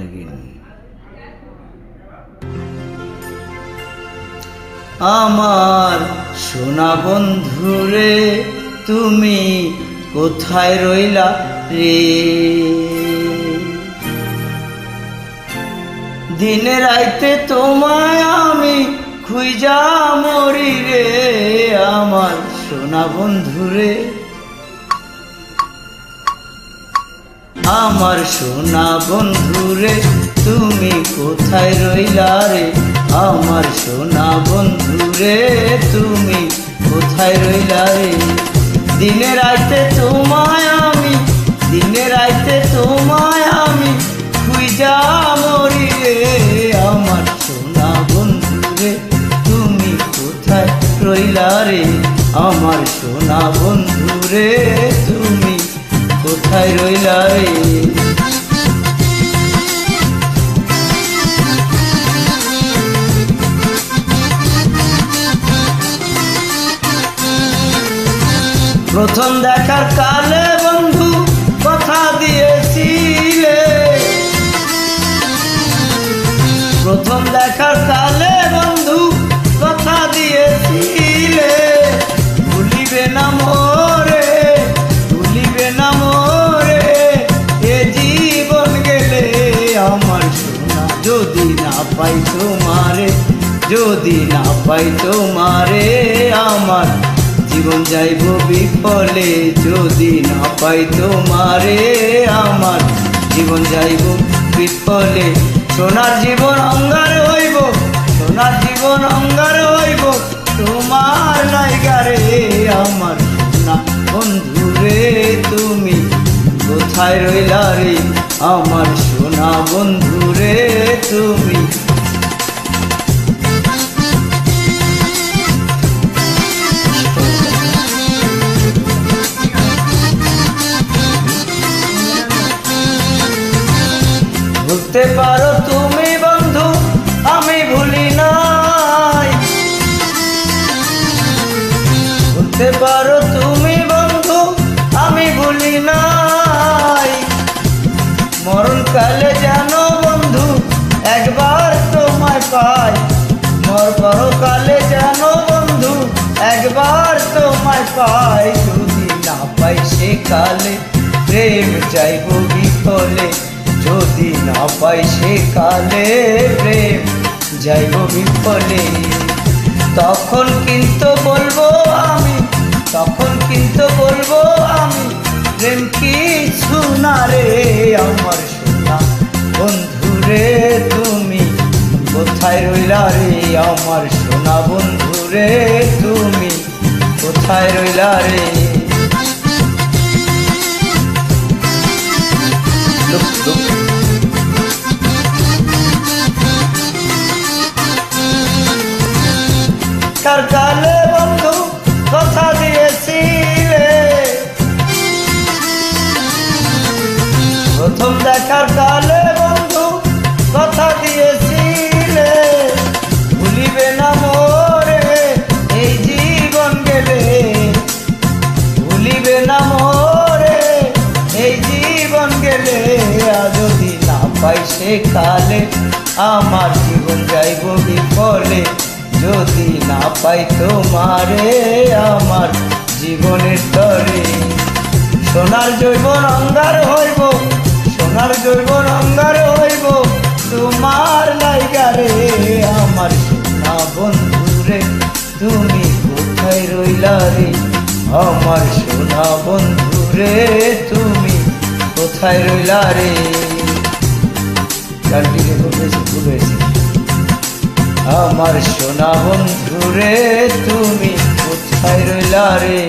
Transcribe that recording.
নাগিন। আমার সোনা বন্ধুরে তুমি কোথায় রইলা রে? দিনে রাইতে তোমায় আমি খুঁজা মরি রে। আমার সোনা বন্ধুরে, আমার সোনা বন্ধুরে তুমি কোথায় রইলা রে? আমার সোনা বন্ধুরে তুমি কোথায় রইলা রে? দিনে রাইতে তোমায় আমি, দিনে রাইতে তোমায় আমি খুঁজা মরি রে। আমার সোনা বন্ধুরে তুমি কোথায় রইলা রে? আমার সোনা বন্ধুরে তুমি কোথায় রইলা রে? প্রথম দেখার কালে বন্ধু কথা দিয়েছিলে, প্রথম দেখার কালে বন্ধু কথা দিয়েছিলে, ভুলিবে না মোরে, ভুলিবে না মোরে এ জীবন গেলে। আমার সোনা যদি না পাই তোমারে, যদি না পাই তোমারে আমার জীবন যাইব বিফলে। যদি না পাই তোমারে আমার জীবন যাইব বিফলে। সোনার জীবন অঙ্গার হইব, সোনার জীবন অঙ্গার হইব তোমার লাইগারে। আমার সোনা বন্ধুরে তুমি কোথায় রইলা রে? আমার সোনা বন্ধুরে তুমি ভুলতে পারো তুমি বন্ধু, আমি ভুলি নাই। ভুলতে পারো তুমি বন্ধু, আমি ভুলি নাই। মরণকালে জানো বন্ধু একবার তোমায় পাই। পরকালে জানো বন্ধু একবার তোমায় পাই। যদি না পাই সে কালে প্রেম যাইব বিফলে। যদি না পাই সে কালে প্রেম যাইব বিফলে। তখন কিন্তু বলবো আমি, তখন কিন্তু বলবো আমি প্রেম কিছু না রে। আমার সোনা বন্ধুরে তুমি কোথায় রইলা রে? আমার সোনা বন্ধুরে তুমি কোথায় রইলা রে? কার কালে বন্ধু কথা দিয়েছিলে, প্রথম দেখার কালে বন্ধু কথা দিয়েছিলে, ভুলিবে না মোরে এই জীবন গেলে। ভুলিবে না মোরে এই জীবন গেলে। যদি না পাই সে কালে আমার জীবন যাইব বিফলে। যদি না পাই তোমারে আমার জীবনের তরে। সোনার জৈবন অঙ্গার হইব, সোনার জৈবন অঙ্গার হইব তোমার লাইগারে। আমার সোনা বন্ধুরে তুমি কোথায় রইলা রে? আমার সোনা বন্ধুরে তুমি কোথায় রইলা রে? গানটি রেকর্ড হয়েছে, ভুল হয়েছে। আমার সোনা বন্ধুরে তুমি কোথায় রইলা রে?